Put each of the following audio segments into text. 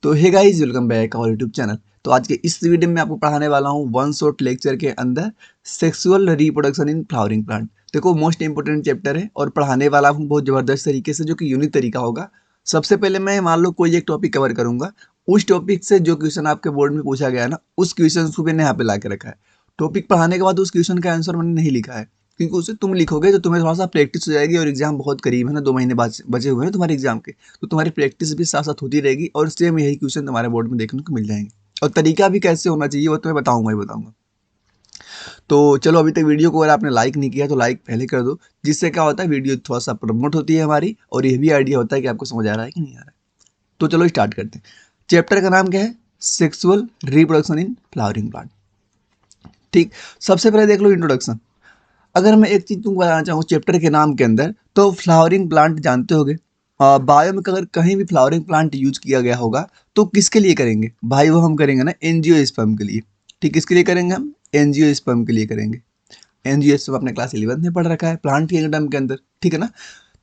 तो hey guys, welcome back our YouTube channel. तो आज के इस वीडियो में आपको पढ़ाने वाला हूँ वन शॉट लेक्चर के अंदर sexual reproduction in flowering plant. देखो, मोस्ट इंपोर्टेंट चैप्टर है और पढ़ाने वाला हूँ बहुत ज़बरदस्त तरीके से, जो कि यूनिक तरीका होगा। सबसे पहले मैं मान लो कोई एक टॉपिक कवर करूंगा, उस टॉपिक से जो क्वेश्चन आपके बोर्ड में पूछा गया है ना, उस क्वेश्चन को मैंने यहाँ पे ला के रखा है। टॉपिक पढ़ाने के बाद उस क्वेश्चन का आंसर मैंने नहीं लिखा है, क्योंकि उसे तुम लिखोगे तो तुम्हें थोड़ा सा प्रैक्टिस हो जाएगी। और एग्जाम बहुत करीब है ना, 2 महीने बचे हुए हैं तुम्हारे एग्जाम के, तो तुम्हारी प्रैक्टिस भी साथ साथ होती रहेगी और सेम यही क्वेश्चन तुम्हारे बोर्ड में देखने को मिल जाएंगे। और तरीका भी कैसे होना चाहिए वो तुम्हें बताऊंगा ही बताऊंगा। तो चलो, अभी तक वीडियो को अगर आपने लाइक नहीं किया तो लाइक पहले कर दो, जिससे क्या होता है वीडियो थोड़ा सा प्रमोट होती है हमारी, और ये भी आइडिया होता है कि आपको समझ आ रहा है कि नहीं आ रहा है। तो चलो स्टार्ट करते हैं। चैप्टर का नाम क्या है? Sexual reproduction in flowering plant. ठीक, सबसे पहले देख लो इंट्रोडक्शन। अगर मैं एक चीज तुमको बताना चाहूँ चैप्टर के नाम के अंदर, तो फ्लावरिंग प्लांट जानते होगे। बायो में अगर कहीं भी फ्लावरिंग प्लांट यूज किया गया होगा तो किसके लिए करेंगे भाई? वो हम करेंगे ना एंजियोस्पर्म के लिए। ठीक, किसके लिए करेंगे हम? एंजियोस्पर्म के लिए करेंगे। एंजियोस्पर्म अपने क्लास 11 में पढ़ रखा है प्लांट किंगडम के अंदर, ठीक है ना।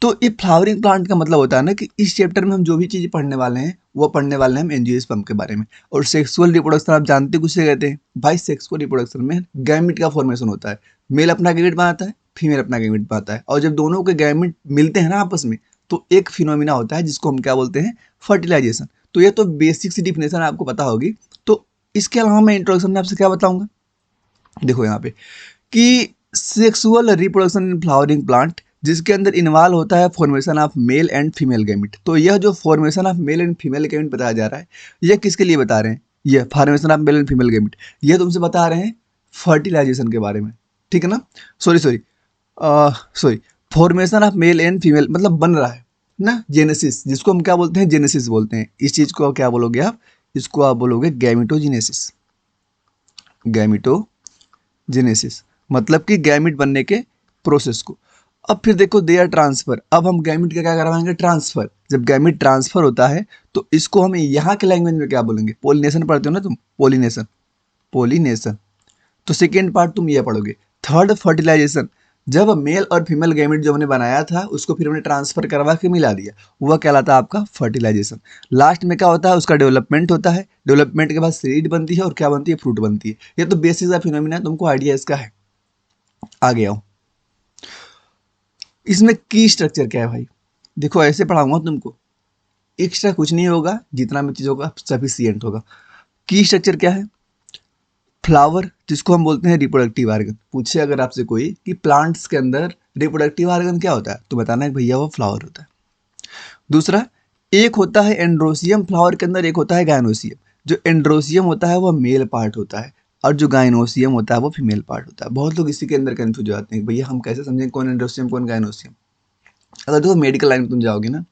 तो ये फ्लावरिंग प्लांट का मतलब होता है ना कि इस चैप्टर में हम जो भी चीज़ पढ़ने वाले हैं वो पढ़ने वाले हैं हम एंजियोस्पर्म के बारे में। और सेक्सुअल रिप्रोडक्शन आप जानते हो किसे कहते हैं भाई? सेक्सुअल रिप्रोडक्शन में गैमेट का फॉर्मेशन होता है। मेल अपना गैमेट बनाता है, फीमेल अपना गैमेट बनाता है, और जब दोनों के गैमेट मिलते हैं ना आपस में, तो एक फिनोमिना होता है जिसको हम क्या बोलते हैं? फर्टिलाइजेशन। तो ये तो बेसिक सी डिफिनेशन आपको पता होगी। तो इसके अलावा मैं इंट्रोडक्शन में आपसे क्या बताऊंगा, देखो यहाँ पे, कि sexual reproduction in flowering plant, जिसके अंदर इन्वॉल्व होता है formation of male and female gamete. तो यह जो formation of male and female gamete बताया जा रहा है, यह किसके लिए बता रहे हैं? यह formation of male and female gamete, यह तुमसे बता रहे हैं फर्टिलाइजेशन के बारे में, ठीक है ना। Sorry sorry sorry, formation of male and female मतलब बन रहा है ना, जेनेसिस, जिसको हम क्या बोलते हैं? जेनेसिस बोलते हैं। इस चीज को क्या बोलोगे आप? इसको आप बोलोगे गैमेटोजेनेसिस। गैमेटोजेनेसिस मतलब कि गैमेट बनने के प्रोसेस को। अब फिर देखो देयर ट्रांसफर, अब हम गैमेट का क्या करवाएंगे? ट्रांसफर। जब गैमेट ट्रांसफर होता है तो इसको हम यहाँ के लैंग्वेज में क्या बोलेंगे? पोलिनेशन पढ़ते हो ना तुम, पोलिनेशन। पोलिनेशन। तो सेकेंड पार्ट तुम ये पढ़ोगे। Third, fertilisation. जब मेल और फीमेल गैमेट जो हमने बनाया था उसको फिर हमने ट्रांसफर करवा के मिला दिया, वह कहलाता है आपका फर्टिलाइजेशन। लास्ट में क्या होता है? उसका डेवलपमेंट होता है। डेवलपमेंट के बाद सीड बनती है और क्या बनती है? फ्रूट बनती है। ये तो बेसिक सा फिनोमिना है, तुमको आइडिया इसका है। आ गया हूँ। इसमें की स्ट्रक्चर क्या है भाई? देखो, ऐसे पढ़ाऊंगा तुमको, एक्स्ट्रा कुछ नहीं होगा, जितना भी चीज होगा सफिशियंट होगा। की स्ट्रक्चर क्या है? फ्लावर, जिसको हम बोलते हैं रिप्रोडक्टिव ऑर्गन। पूछे अगर आपसे कोई कि प्लांट्स के अंदर रिप्रोडक्टिव ऑर्गन क्या होता है, तो बताना है भैया वो फ्लावर होता है। दूसरा, एक होता है एंड्रोसियम, फ्लावर के अंदर एक होता है गायनोसियम। जो एंड्रोसियम होता है वो मेल पार्ट होता है, और जो गायनोसियम होता है वो फीमेल पार्ट होता है। बहुत लोग इसी के अंदर कंफ्यूज हो जाते हैं, भैया हम कैसे समझें कौन एंड्रोसियम कौन गायनोसियम। अगर देखो मेडिकल लाइन में तुम जाओगे ना,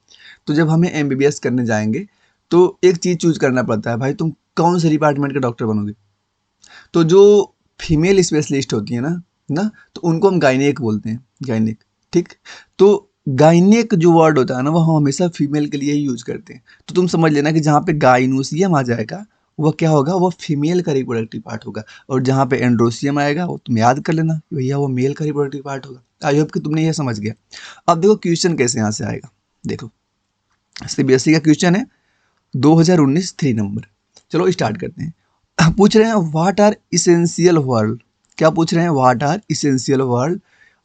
तो जब हमें एमबीबीएस करने जाएंगे तो एक चीज चूज करना पड़ता है भाई, तुम कौन से डिपार्टमेंट का डॉक्टर बनोगे। तो जो फीमेल स्पेशलिस्ट होती है ना, तो उनको हम गायनेक बोलते हैं, गायनेक। ठीक, तो गायनेक जो वर्ड होता है ना, वो हम हमेशा फीमेल के लिए ही यूज करते हैं। तो तुम समझ लेना कि जहाँ पे गाइनोसियम आ जाएगा वह क्या होगा? वो फीमेल का रिप्रोडक्टिव पार्ट होगा। और जहाँ पे एंड्रोसियम आएगा वो तुम याद कर लेना कि भैया वो मेल का रिप्रोडक्टिव पार्ट होगा। आई होप कि तुमने ये समझ गया। अब देखो क्वेश्चन कैसे यहाँ से आएगा। देखो, सीबीएसई का क्वेश्चन है 2019 3 नंबर। चलो स्टार्ट करते हैं। पूछ रहे हैं व्हाट आर इसेंशियल वर्ड। क्या पूछ रहे हैं? What are essential word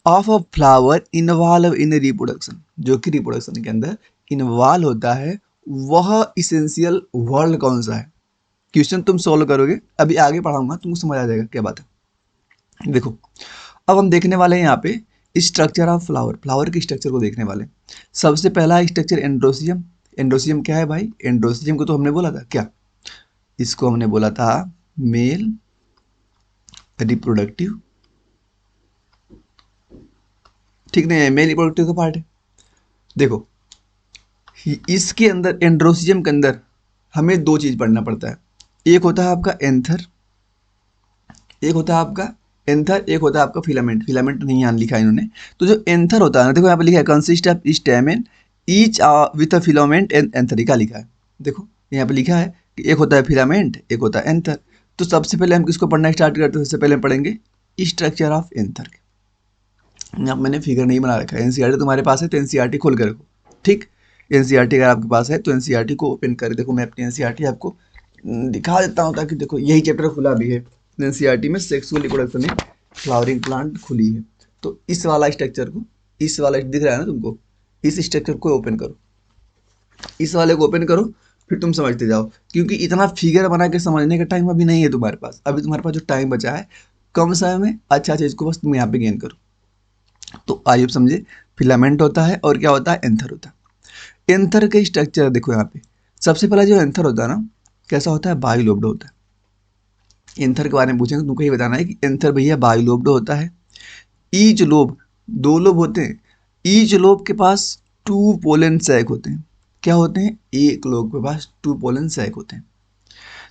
of a flower involve in reproduction. जो कि रिप्रोडक्शन के अंदर इन्वॉल्व होता है, वह इसेंशियल वर्ड कौन सा है? क्वेश्चन तुम सोल्व करोगे, अभी आगे पढ़ाऊंगा तुमको समझ आ जाएगा क्या बात है। देखो, अब हम देखने वाले हैं यहाँ पे स्ट्रक्चर ऑफ फ्लावर। फ्लावर के स्ट्रक्चर को देखने वाले हैं। सबसे पहला स्ट्रक्चर एंड्रोसियम। एंड्रोसियम क्या है भाई? एंड्रोसियम को तो हमने बोला था क्या? इसको हमने बोला था मेल रिप्रोडक्टिव, ठीक नहीं है? मेल रिप्रोडक्टिव का पार्ट है। देखो, इसके अंदर एंड्रोसियम के अंदर हमें दो चीज पढ़ना पड़ता है। एक होता है आपका एंथर, एक होता है आपका एंथर, एक होता है आपका फिलामेंट। फिलामेंट नहीं यहाँ लिखा है इन्होंने। तो जो एंथर होता है ना, देखो यहाँ पे लिखा है consist of stamen each with a filament and एंथरिका लिखा है। देखो यहाँ पे लिखा है कि एक होता है फिलामेंट, एक होता है एंथर। तो सबसे पहले हम किसको पढ़ना स्टार्ट करते हैं? सबसे पहले हम पढ़ेंगे स्ट्रक्चर ऑफ एंथर। यहाँ मैंने फिगर नहीं बना रखा है, एनसीईआरटी तुम्हारे पास है तो एनसीईआरटी खोल कर रखो। ठीक, एनसीईआरटी अगर आपके पास है तो एनसीईआरटी को ओपन करें। देखो मैं अपनी एनसीईआरटी आपको दिखा देता हूँ, ताकि देखो यही चैप्टर खुला भी है एनसीईआरटी में, sexual reproduction in flowering plant खुली है। तो इस वाला स्ट्रक्चर को, इस वाला दिख रहा है ना तुमको, इस स्ट्रक्चर को ओपन करो, इस वाले को ओपन करो, फिर तुम समझते जाओ, क्योंकि इतना फिगर बना के समझने का टाइम अभी नहीं है तुम्हारे पास। अभी तुम्हारे पास जो टाइम बचा है कम समय में अच्छा चीज को बस तुम यहाँ पे गेन करो। तो आइए अब समझे, फिलामेंट होता है और क्या होता है, एंथर होता है। एंथर के स्ट्रक्चर देखो यहाँ पे, सबसे पहला जो एंथर होता है ना, कैसा होता है, बाइलोब्ड होता है। एंथर के बारे में पूछेंगे तुमको ये बताना है कि एंथर भैया बाइलोब्ड होता है। ईच लोब, दो लोब होते हैं। ईच लोब के पास 2 पोलन सैक होते हैं। क्या होते हैं, एक लोब के पास 2 पोलन सैक होते हैं,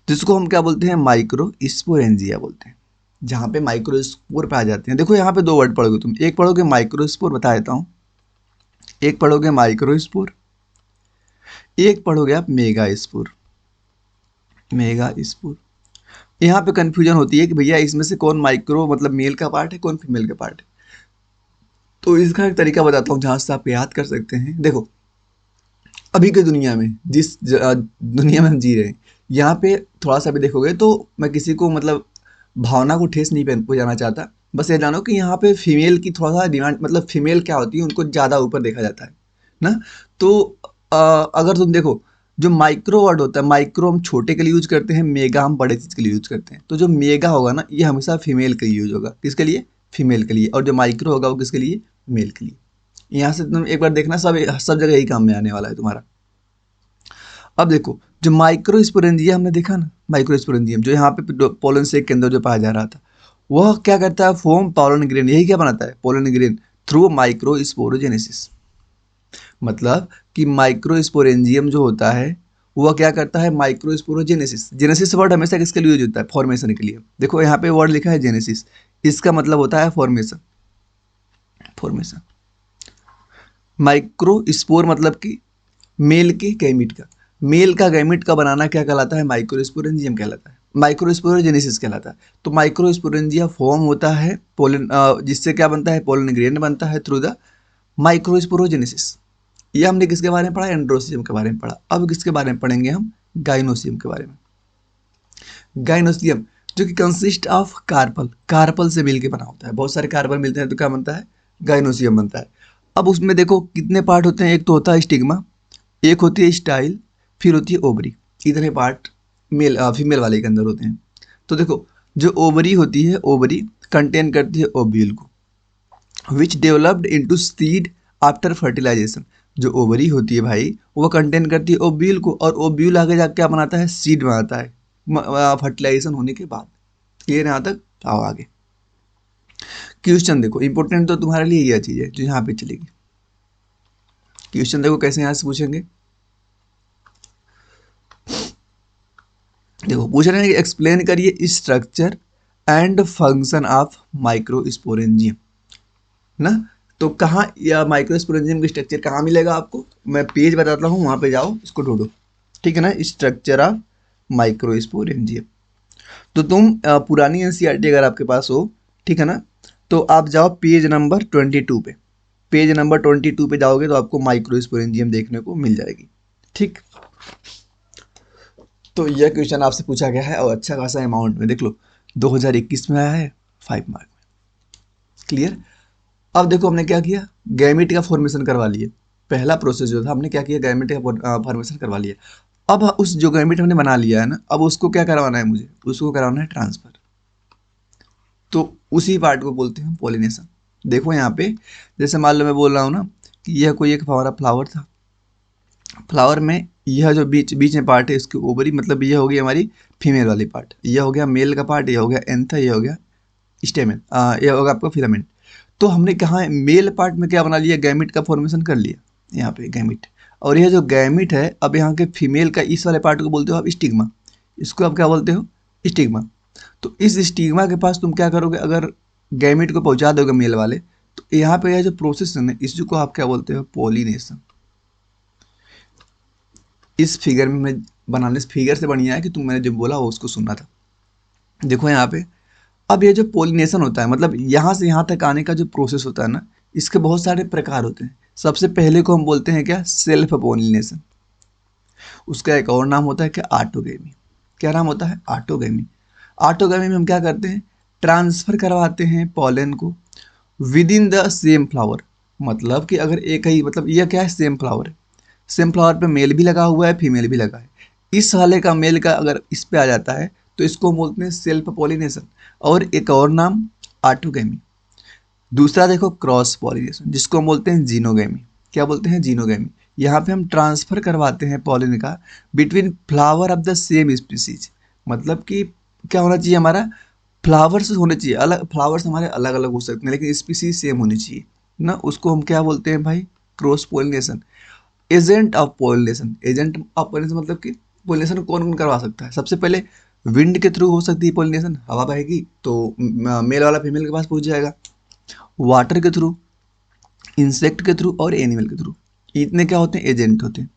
जिसको हम क्या बोलते हैं, माइक्रोस्पोरेंजिया बोलते हैं, जहाँ पे माइक्रोस्पोर पे आ जाते हैं। देखो यहाँ पे 2 वर्ड पढ़ोगे तुम, एक पढ़ोगे माइक्रोस्पोर, बता देता हूँ, एक पढ़ोगे माइक्रोस्पोर, एक पढ़ोगे आप मेगास्पोर। मेगास्पोर, यहाँ पे कंफ्यूजन होती है कि भैया इसमें से कौन माइक्रो मतलब मेल का पार्ट है, कौन फीमेल का पार्ट है। तो इसका एक तरीका बताता हूँ जहाँ से आप याद कर सकते हैं। देखो अभी की दुनिया में, जिस दुनिया में हम जी रहे हैं, यहाँ पे थोड़ा सा भी देखोगे तो मैं किसी को मतलब भावना को ठेस नहीं पहुंचाना चाहता, बस ये जानो कि यहाँ पे फीमेल की थोड़ा सा डिमांड, मतलब फीमेल क्या होती है उनको ज़्यादा ऊपर देखा जाता है ना। तो अगर तुम देखो, जो माइक्रो वर्ड होता है, माइक्रो हम छोटे के लिए यूज करते हैं, मेगा हम बड़े चीज़ के लिए यूज करते हैं। तो जो मेगा होगा ना, ये हमेशा फीमेल के लिए यूज होगा, किसके लिए, फीमेल के लिए, और जो माइक्रो होगा वो किसके लिए, मेल के लिए। यहाँ से तुम एक बार देखना, सब सब जगह यही काम में आने वाला है तुम्हारा। अब देखो जो माइक्रोस्पोरेंजियम हमने देखा ना, माइक्रोस्पोरेंजियम जो यहाँ पे पोलन सेक के अंदर जो पाया जा रहा था, वह क्या करता है, फॉर्म पोलन ग्रेन, यही क्या बनाता है, पोलन ग्रेन, थ्रू माइक्रोस्पोरोजेनेसिस। मतलब कि माइक्रोस्पोरेंजियम जो होता है वह क्या करता है, माइक्रोस्पोरोजेनेसिस। जेनेसिस वर्ड हमेशा किसके लिए यूज होता है, फॉर्मेशन के लिए। देखो यहाँ पे वर्ड लिखा है जेनेसिस, इसका मतलब होता है फॉर्मेशन, फॉर्मेशन। माइक्रोस्पोर मतलब कि मेल के गैमिट का, मेल का गैमिट का बनाना क्या कहलाता है, माइक्रोस्पोरेंजियम कहलाता है, माइक्रोस्पोरोजेनेसिस कहलाता है। तो माइक्रोस्पोरेंजिया फॉर्म होता है पोलन, जिससे क्या बनता है, पोलन ग्रेन बनता है थ्रू द माइक्रोस्पोरोजेनेसिस। ये हमने किसके बारे में पढ़ा, एंड्रोसियम के बारे में पढ़ा। अब किसके बारे में पढ़ेंगे हम, गाइनोसियम के बारे में। गाइनोसियम जो कि कंसिस्ट ऑफ कार्पल, कार्पल से मिलके बना होता है, बहुत सारे कार्पल मिलते हैं तो क्या बनता है, गाइनोसियम बनता है। अब उसमें देखो कितने पार्ट होते हैं, एक तो होता है स्टिग्मा, एक होती है स्टाइल, फिर होती है ओवरी। इतने पार्ट मेल फीमेल वाले के अंदर होते हैं। तो देखो जो ओवरी होती है, ओवरी कंटेन करती है ओव्यूल को, which developed into seed after fertilization. जो ओवरी होती है भाई, वो कंटेन करती है ओव्यूल को, और ओव्यूल आगे जाके क्या बनाता है, सीड बनाता है फर्टिलाइजेशन होने के बाद। क्लियर यहाँ तक, आओ आगे। क्वेश्चन देखो, इंपॉर्टेंट तो तुम्हारे लिए यह चीज़ है जो यहाँ पे चलेगी। क्वेश्चन देखो कैसे यहाँ से पूछेंगे, देखो पूछ रहे हैं कि एक्सप्लेन करिए structure and function of microsporangium ना। तो कहाँ या माइक्रोस्पोरेंजियम का स्ट्रक्चर कहाँ मिलेगा आपको, मैं पेज बताता हूँ, वहाँ पे जाओ, इसको ढूंढो, ठीक है ना। स्ट्रक्चर ऑफ माइक्रोस्पोरेंजियम, तो तुम पुरानी एनसीईआरटी अगर आपके पास हो, ठीक है ना, तो आप जाओ पेज नंबर 22 पे, पेज नंबर 22 पे जाओगे तो आपको माइक्रोस्पोरेंजियम देखने को मिल जाएगी, ठीक। तो यह क्वेश्चन आपसे पूछा गया है और अच्छा खासा अमाउंट में, देख लो 2021 में आया है 5 मार्क में। क्लियर। अब देखो हमने क्या किया, गैमेट का फॉर्मेशन करवा लिए। पहला प्रोसेस जो था हमने क्या किया, गैमेट का फॉर्मेशन करवा लिया। अब उस जो गैमेट हमने बना लिया है ना, अब उसको क्या करवाना है, मुझे उसको करवाना है ट्रांसफर। तो उसी पार्ट को बोलते हैं पॉलिनेशन। देखो यहाँ पे जैसे मान लो मैं बोल रहा हूँ ना कि यह कोई एक हमारा फ्लावर था, फ्लावर में यह जो बीच बीच में पार्ट है इसकी ओवरी, मतलब यह हो गई हमारी फीमेल वाली पार्ट, यह हो गया मेल का पार्ट, यह हो गया एंथर, यह हो गया स्टेमेन, यह होगा आपका फिलामेंट। तो हमने कहा मेल पार्ट में क्या बना लिया, गैमिट का फॉर्मेशन कर लिया यहाँ पे गैमिट। और यह जो गैमिट है, अब यहाँ के फीमेल का इस वाले पार्ट को बोलते हो आप स्टिग्मा, इसको आप क्या बोलते हो, स्टिग्मा। तो इस स्टिग्मा के पास तुम क्या करोगे, अगर गैमिट को पहुँचा दोगे मेल वाले, तो यहाँ पे यह जो प्रोसेस है इसको आप क्या बोलते हो, पॉलिनेशन। इस फिगर में मैं बनाने से, फिगर से बढ़िया है कि तुम मैंने जो बोला वो उसको सुनना था। देखो यहाँ पे अब ये जो पोलिनेशन होता है, मतलब यहाँ से यहाँ तक आने का जो प्रोसेस होता है ना, इसके बहुत सारे प्रकार होते हैं। सबसे पहले को हम बोलते हैं क्या, सेल्फ पोलिनेशन। उसका एक और नाम होता है क्या, ऑटोगेमी। क्या नाम होता है, ऑटोगेमी। ऑटोगेमी में हम क्या करते हैं, ट्रांसफर करवाते हैं पॉलन को with in the same flower. मतलब कि अगर एक ही, मतलब यह क्या है, सेम फ्लावर है, सेम फ्लावर पे मेल भी लगा हुआ है, फीमेल भी लगा है। इस वाले का मेल का अगर इस पे आ जाता है तो इसको हम बोलते हैं सेल्फ पॉलिनेशन, और एक और नाम ऑटोगेमी। दूसरा देखो क्रॉस पॉलिनेशन, जिसको हम बोलते हैं जीनोगेमी। क्या बोलते हैं, जीनोगेमी। यहाँ पे हम ट्रांसफर करवाते हैं पॉलिन का between flower of the same species. मतलब कि क्या होना चाहिए, हमारा फ्लावर्स होने चाहिए अलग, फ्लावर्स हमारे अलग अलग हो सकते हैं लेकिन स्पीसीज सेम होनी चाहिए ना। उसको हम क्या बोलते हैं भाई, cross pollination. Agent of pollination, agent of pollination मतलब कि पॉलिनेशन कौन कौन करवा सकता है, सबसे पहले विंड के थ्रू हो सकती है पॉलिनेशन, हवा बहेगी तो मेल वाला फीमेल के पास पहुंच जाएगा। वाटर के थ्रू, इंसेक्ट के थ्रू और एनिमल के थ्रू, इतने क्या होते हैं, एजेंट होते हैं।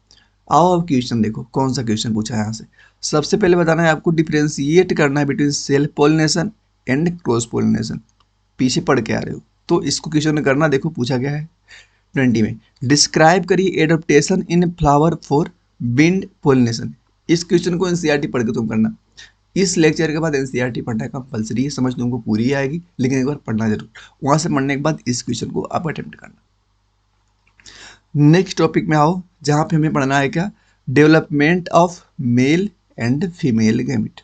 आओ अब क्वेश्चन देखो कौन सा क्वेश्चन पूछा है यहाँ से। सबसे पहले बताना है आपको, डिफ्रेंशिएट करना है between self pollination and cross pollination. पीछे पढ़ के आ रहे हो तो इसको क्वेश्चन करना, देखो पूछा गया है 20 में। डिस्क्राइब करिए adaptation in flower for wind pollination. इस क्वेश्चन को एनसीईआरटी पढ़ के तुम करना। इस लेक्चर के बाद एनसीईआरटी पढ़ना कंपलसरी है, समझ तुमको पूरी ही आएगी लेकिन एक बार पढ़ना जरूर। वहां से पढ़ने के बाद इस क्वेश्चन को आप अटेम्प्ट करना। नेक्स्ट टॉपिक में आओ, जहां पे हमें पढ़ना है क्या, development of male and female gamete.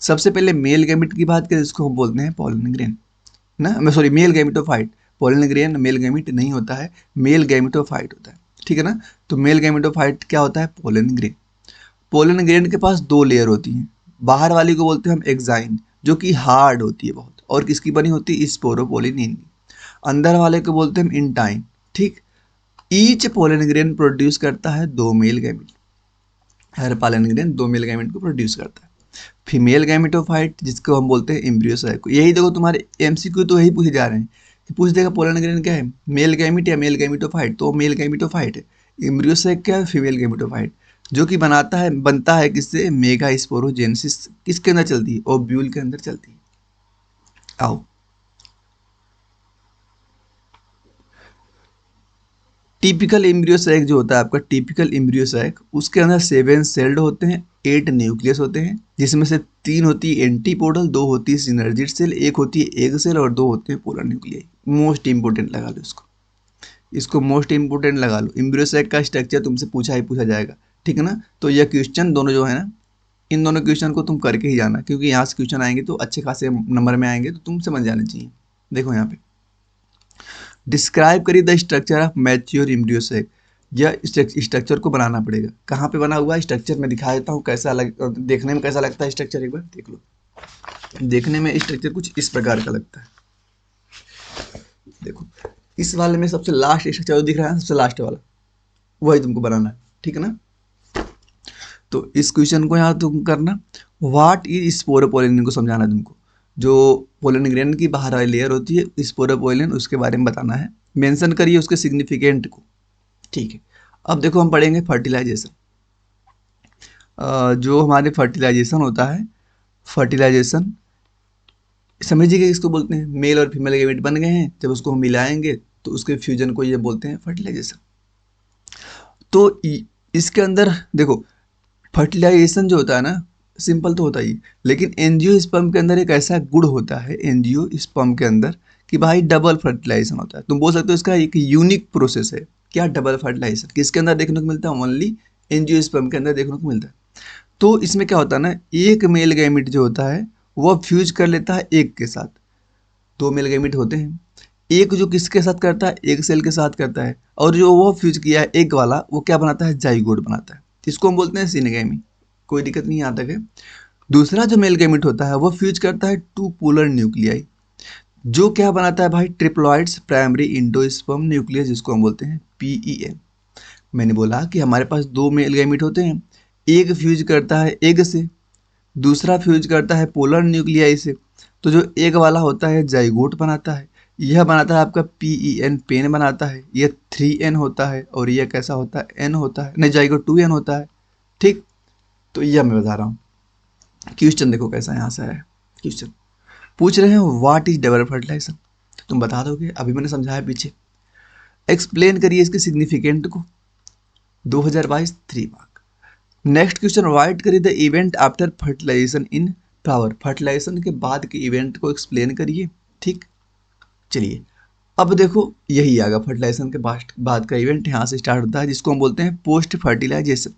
सबसे पहले मेल गैमिट की बात करें, इसको हम बोलते हैं पॉलन ग्रेन ना, मैं sorry, male gametophyte. Pollen grain male gamete नहीं होता है, मेल गैमिटोफाइट होता है, ठीक है ना। तो मेल गैमिटोफाइट क्या होता है, पोलन ग्रेन। पोलन ग्रेन के पास दो लेयर होती हैं। बाहर वाली को बोलते हैं हम एक्साइन, जो कि हार्ड होती है बहुत, और किसकी बनी होती है, स्पोरोपोलिनिन की। अंदर वाले को बोलते हैं हम इंटाइन, ठीक। ईच पोलन ग्रेन प्रोड्यूस करता है दो मेल गैमिट। हर पोलन ग्रेन दो मेल गैमिट को प्रोड्यूस करता है। फीमेल गैमिटोफाइट जिसको हम बोलते हैं एम्ब्रियोसाइक। यही देखो तुम्हारे एमसीक्यू तो यही पूछे जा रहे हैं कि पूछ देगा पोलन ग्रेन क्या है, मेल गैमिट या मेल गैमिटोफाइट, तो मेल गैमिटोफाइट है। एम्ब्रियोसाइक क्या है, फीमेल गैमिटोफाइट, जो कि बनता है किससे, मेगा स्पोरोजेनेसिस। किसके अंदर चलती है, ओव्यूल के अंदर चलती है। आओ, टिपिकल एम्ब्रियोसैक जो होता है आपका, टिपिकल एम्ब्रियोसैक, उसके अंदर 7 सेल्ड होते हैं, 8 न्यूक्लियस होते हैं, जिसमें से 3 होती है एंटीपोडल, 2 होती है सिनर्जिड सेल, 1 होती है एग सेल और 2 होते हैं पोलर न्यूक्लियाई। मोस्ट इंपोर्टेंट लगा लो इसको, इसको मोस्ट इंपोर्टेंट लगा लो। एम्ब्रियोसैक का स्ट्रक्चर तुमसे पूछा ही पूछा जाएगा, ठीक है ना। तो यह क्वेश्चन दोनों जो है ना, इन दोनों क्वेश्चन को तुम करके ही जाना, क्योंकि यहाँ से क्वेश्चन आएंगे तो अच्छे खासे नंबर में आएंगे, तो तुम समझ जाने चाहिए। देखो यहाँ पे, डिस्क्राइब करिए the structure of mature embryo sac. यह स्ट्रक्चर को बनाना पड़ेगा। कहाँ पे बना हुआ है स्ट्रक्चर, मैं दिखा देता हूँ कैसा देखने में कैसा लगता है स्ट्रक्चर, एक बार देख लो। देखने में स्ट्रक्चर कुछ इस प्रकार का लगता है। देखो, इस वाले में सबसे लास्ट स्ट्रक्चर दिख रहा है, सबसे लास्ट वाला वही तुमको बनाना है, ठीक है ना। तो इस क्वेश्चन को यहाँ तुम करना, व्हाट इज स्पोरोपोलिन को समझाना है तुमको। जो पोलन ग्रेन की बाहर वाली लेयर होती है स्पोरोपोलिन, उसके बारे में बताना है। मेंशन करिए उसके सिग्निफिकेंट को, ठीक है। अब देखो हम पढ़ेंगे फर्टिलाइजेशन। जो हमारे फर्टिलाइजेशन होता है, फर्टिलाइजेशन समझिए कि इसको बोलते हैं, मेल और फीमेल गैमेट बन गए हैं, जब उसको हम मिलाएंगे तो उसके फ्यूजन को ये बोलते हैं फर्टिलाइजेशन। तो इसके अंदर देखो, फर्टिलाइजेशन जो होता है ना, सिंपल तो होता ही, लेकिन एंजियोस्पर्म के अंदर एक ऐसा गुण होता है एंजियोस्पर्म के अंदर कि भाई डबल फर्टिलाइजेशन होता है। तुम बोल सकते हो इसका एक यूनिक प्रोसेस है। क्या, डबल फर्टिलाइजेशन किसके अंदर देखने को मिलता है, ओनली एंजियोस्पर्म के अंदर देखने को मिलता है। तो इसमें क्या होता है ना, एक मेल गैमिट जो होता है वह फ्यूज कर लेता है एक के साथ। दो मेल गैमिट होते हैं, एक जो किसके साथ करता है, एक सेल के साथ करता है, और जो वो फ्यूज किया है एक वाला, वो क्या बनाता है, जाइगोट बनाता है। इसको हम बोलते हैं सिनगैमी। कोई दिक्कत नहीं यहाँ तक है। दूसरा जो मेल गैमिट होता है वो फ्यूज करता है 2 पोलर न्यूक्लियाई, जो क्या बनाता है भाई, ट्रिप्लॉइड्स प्राइमरी इंडोस्पर्म न्यूक्लियस, जिसको हम बोलते हैं PEN। मैंने बोला कि हमारे पास 2 मेल गैमिट होते हैं, एक फ्यूज करता है एग से, दूसरा फ्यूज करता है पोलर न्यूक्लियाई से। तो जो एग वाला होता है जाइगोट बनाता है, यह बनाता है आपका PEN, पेन बनाता है, यह 3N होता है, और यह कैसा होता है, N होता है, नहीं जाइगोट 2N होता है, ठीक। तो यह मैं बता रहा हूँ। क्वेश्चन देखो कैसा यहाँ से है। क्वेश्चन पूछ रहे हैं व्हाट इज डबल फर्टिलाइजेशन, तुम बता दोगे, अभी मैंने समझाया पीछे। एक्सप्लेन करिए इसके सिग्निफिकेंट को। 2022 3 मार्क। नेक्स्ट क्वेश्चन, राइट करिए the event after fertilisation in flower. Fertilisation के बाद के इवेंट को एक्सप्लेन करिए। ठीक, चलिए अब देखो यही आएगा फर्टिलाइजेशन के बाद का इवेंट यहाँ से स्टार्ट होता है, जिसको हम बोलते हैं पोस्ट फर्टिलाइजेशन।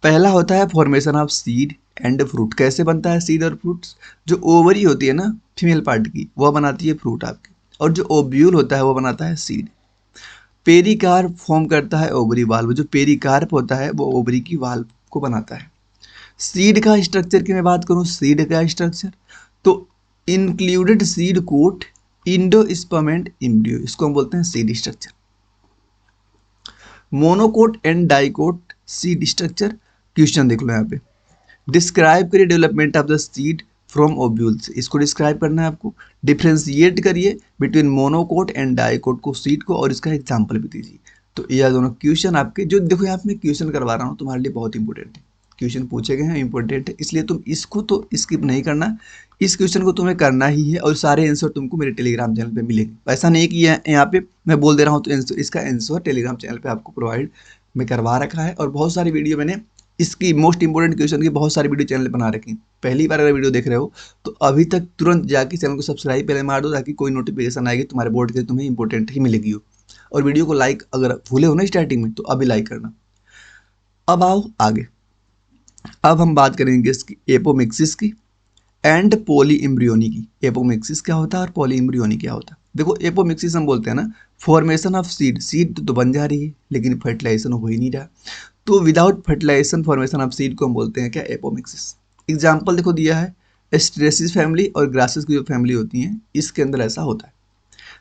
पहला होता है formation of seed and fruit. कैसे बनता है सीड और फ्रूट्स? जो ओवरी होती है ना फीमेल पार्ट की, वह बनाती है फ्रूट आपके, और जो ओव्यूल होता है वो बनाता है सीड। पेरिकार्प फॉर्म करता है ओवरी वाल्व। जो पेरिकार्प होता है वो ओवरी की वाल्व को बनाता है। सीड का स्ट्रक्चर की मैं बात करूं, सीड का स्ट्रक्चर तो included seed coat, endosperm and embryo, इसको हम बोलते हैं seed structure. Monocot and dicot seed structure. Question देख लो यहाँ पे, डिस्क्राइब करिए development of the seed from ovules. इसको डिस्क्राइब करना है आपको। डिफ्रेंशिएट करिए बिटवीन मोनोकोट एंड डाइकोट को, सीड को, और इसका एग्जांपल भी दीजिए। तो यह दोनों क्वेश्चन आपके, जो देखो यहाँ पे मैं क्वेश्चन करवा रहा हूँ तुम्हारे लिए बहुत इंपॉर्टेंट है, क्वेश्चन पूछे गए हैं इंपॉर्टेंट है, इसलिए तुम इसको तो स्किप नहीं करना। इस क्वेश्चन को तुम्हें करना ही है, और सारे आंसर तुमको मेरे टेलीग्राम चैनल पे मिलेंगे। ऐसा नहीं कि यहाँ पे मैं बोल दे रहा हूँ तो इसका आंसर टेलीग्राम चैनल पे आपको प्रोवाइड मैं करवा रखा है। और बहुत सारी वीडियो मैंने इसकी मोस्ट इंपोर्टेंट क्वेश्चन की बहुत सारी वीडियो चैनल पे बना रखी। पहली बार अगर वीडियो देख रहे हो तो अभी तक तुरंत जाके चैनल को सब्सक्राइब पहले मार दो, ताकि कोई नोटिफिकेशन आएगी तुम्हारे बोर्ड के तुम्हें इंपॉर्टेंट ही मिलेगी हो। और वीडियो को लाइक अगर भूले हो ना स्टार्टिंग में, तो अभी लाइक करना। अब आओ आगे, अब हम बात करेंगे इसकी एपोमिक्सिस की एंड पॉली एम्ब्रियोनी की। एपोमिक्सिस क्या होता है और पॉली एम्ब्रियोनी क्या होता है? देखो एपोमिक्सिस हम बोलते हैं ना फॉर्मेशन ऑफ सीड। सीड तो बन जा रही है लेकिन फर्टिलाइजेशन हो ही नहीं रहा, तो without fertilisation formation of seed को हम बोलते हैं क्या? एपोमिक्सिस। एग्जाम्पल देखो दिया है, एस्ट्रेसिस फैमिली और ग्रासेस की जो फैमिली होती हैं इसके अंदर ऐसा होता है।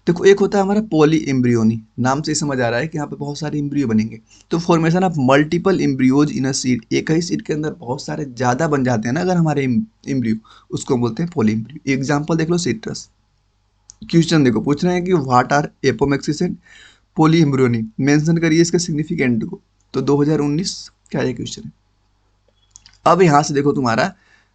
देखो एक होता है हमारा पॉली एम्ब्रियोनी, नाम से समझ आ रहा है कि यहाँ पे बहुत सारे एम्ब्रियो बनेंगे। तो formation of multiple embryos in a seed, एक ही सीड के अंदर बहुत सारे ज़्यादा बन जाते हैं ना अगर हमारे एम्ब्रियो, उसको हम बोलते हैं पॉली एम्ब्रियो। एग्जाम्पल देख लो सिट्रस। क्वेश्चन देखो पूछ रहे हैं कि what are apomixis and polyembryony, mention करिए इसके सिग्निफिकेंट को। तो 2019 क्या ये क्वेश्चन है। अब यहाँ से देखो तुम्हारा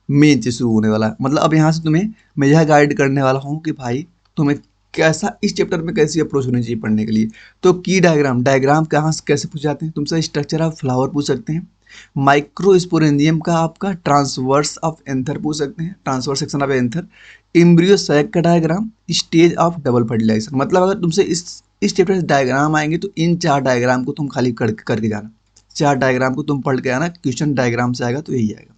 मेन चीज शुरू होने वाला है, मतलब अब यहाँ से तुम्हें मैं यह गाइड करने वाला हूँ कि भाई तुम्हें कैसा इस चैप्टर में कैसी अप्रोच होनी चाहिए पढ़ने के लिए। तो की डायग्राम, डायग्राम कहाँ से कैसे पूछ जाते हैं तुमसे? स्ट्रक्चर ऑफ फ्लावर पूछ सकते हैं, माइक्रोस्पोरेंजियम का आपका ट्रांसवर्स ऑफ एंथर पूछ सकते हैं, transverse section of anther, embryo sac का diagram, stage of double fertilization. मतलब अगर तुमसे इस चैप्टर से डायग्राम आएंगे तो इन 4 डायग्राम को तुम खाली करके जाना। 4 डायग्राम को तुम पढ़ के आना, क्वेश्चन डायग्राम से आएगा तो यही आएगा।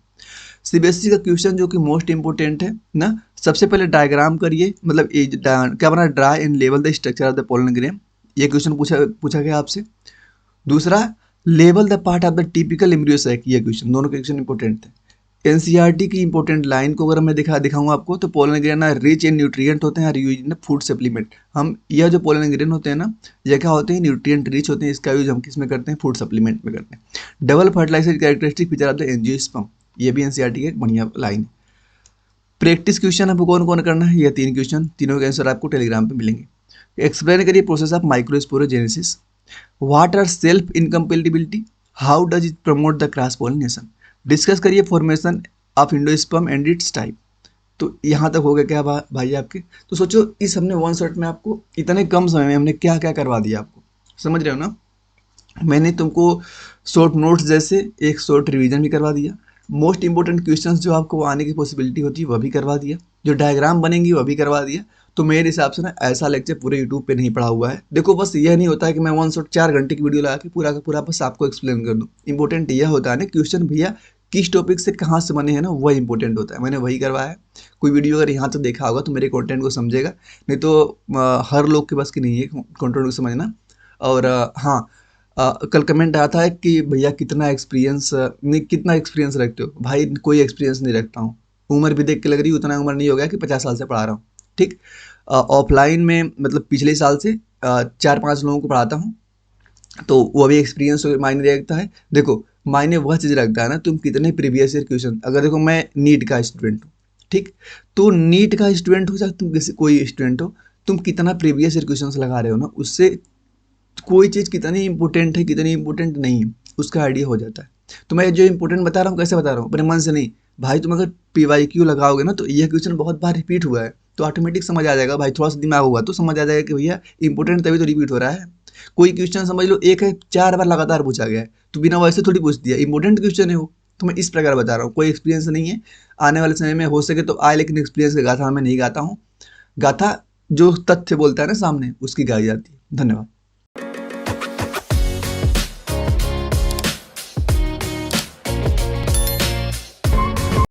सीबीएसई का क्वेश्चन जो कि मोस्ट इंपोर्टेंट है ना, सबसे पहले डायग्राम करिए, मतलब क्या बना, ड्रा एंड लेवल the structure of the pollen grain. ये क्वेश्चन पूछा गया आपसे। दूसरा, लेवल the part of the typical embryo sac. ये क्वेश्चन, दोनों क्वेश्चन इंपॉर्टेंट थे। एनसीईआरटी की इंपॉर्टेंट लाइन को अगर मैं दिखाऊंगा आपको, तो पोलन ग्रेन ना रिच इन न्यूट्रिएंट होते हैं और यूज इन फूड सप्लीमेंट। हम यह जो पोलन ग्रेन होते हैं ना, ये क्या होते हैं? न्यूट्रिएंट रिच होते हैं। इसका यूज हम किस में करते हैं? फूड सप्लीमेंट में करते हैं। Double fertiliser characteristic feature of the angiosperm, ये भी एनसीईआरटी की एक बढ़िया लाइन है। प्रैक्टिस क्वेश्चन आपको कौन कौन करना है? ये 3 क्वेश्चन, तीनों के आंसर आपको टेलीग्राम पे मिलेंगे। एक्सप्लेन करिए process of microsporogenesis, what are self incompatibility, how does it promote the cross pollination. Discuss करिए formation of endosperm and its type. तो यहाँ तक हो गया क्या भाई आपके? तो सोचो इस हमने वन शॉट में आपको इतने कम समय में हमने क्या क्या करवा दिया आपको, समझ रहे हो ना। मैंने तुमको शॉर्ट नोट्स जैसे एक शॉर्ट रिवीजन भी करवा दिया, मोस्ट इंपॉर्टेंट क्वेश्चंस जो आपको आने की पॉसिबिलिटी होती है वह भी करवा दिया, जो डायग्राम बनेंगी वह भी करवा दिया। तो मेरे हिसाब से ना ऐसा लेक्चर पूरे यूट्यूब पे नहीं पढ़ा हुआ है। देखो बस यह नहीं होता है कि मैं वन शॉट 4 घंटे की वीडियो लगा के पूरा का पूरा बस आपको एक्सप्लेन कर दूँ। इंपॉर्टेंट यह होता है ना क्वेश्चन भैया किस टॉपिक से कहाँ से बने हैं ना, वह इंपॉर्टेंट होता है। मैंने वही करवाया है। कोई वीडियो अगर यहाँ तक देखा होगा तो मेरे कंटेंट को समझेगा, नहीं तो हर लोग के बस की नहीं है कंटेंट को समझना। और हाँ, कल कमेंट आया था कि भैया कितना एक्सपीरियंस रखते हो? भाई कोई एक्सपीरियंस नहीं रखता हूँ, उम्र भी देख के लग रही है उतना उम्र नहीं हो गया कि 50 साल से पढ़ा रहा हूँ। ठीक, ऑफलाइन में मतलब पिछले साल से 4-5 लोगों को पढ़ाता हूँ, तो वो भी एक्सपीरियंस मायने रखता है। देखो मायने वह चीज़ रखता है ना तुम कितने प्रीवियस ईयर क्वेश्चन, अगर देखो मैं नीट का स्टूडेंट हूँ, ठीक, तो नीट का स्टूडेंट हो चाहे तुम किसी कोई स्टूडेंट हो, तुम कितना प्रीवियस ईयर क्वेश्चन लगा रहे हो ना, उससे कोई चीज़ कितनी इंपॉर्टेंट है कितनी इंपॉर्टेंट नहीं है उसका आइडिया हो जाता है। तो मैं जो इंपॉर्टेंट बता रहा हूँ कैसे बता रहा हूँ? अपने मन से नहीं भाई, तुम अगर PYQ लगाओगे ना तो यह क्वेश्चन बहुत बार रिपीट हुआ है, तो ऑटोमेटिक समझ आ जाएगा भाई, थोड़ा सा दिमाग होगा तो समझ आ जाएगा कि भैया इंपॉर्टेंट तभी तो रिपीट हो रहा है। कोई क्वेश्चन समझ लो एक है 4 बार लगातार पूछा गया है, तो बिना वैसे थोड़ी पूछ दिया, इंपॉर्टेंट क्वेश्चन है वो। तो मैं इस प्रकार बता रहा हूँ, कोई एक्सपीरियंस नहीं है। आने वाले समय में हो सके तो आए, लेकिन एक्सपीरियंस की गाथा मैं नहीं गाता हूँ। गाथा जो तथ्य बोलता है ना सामने, उसकी गाई जाती है। धन्यवाद।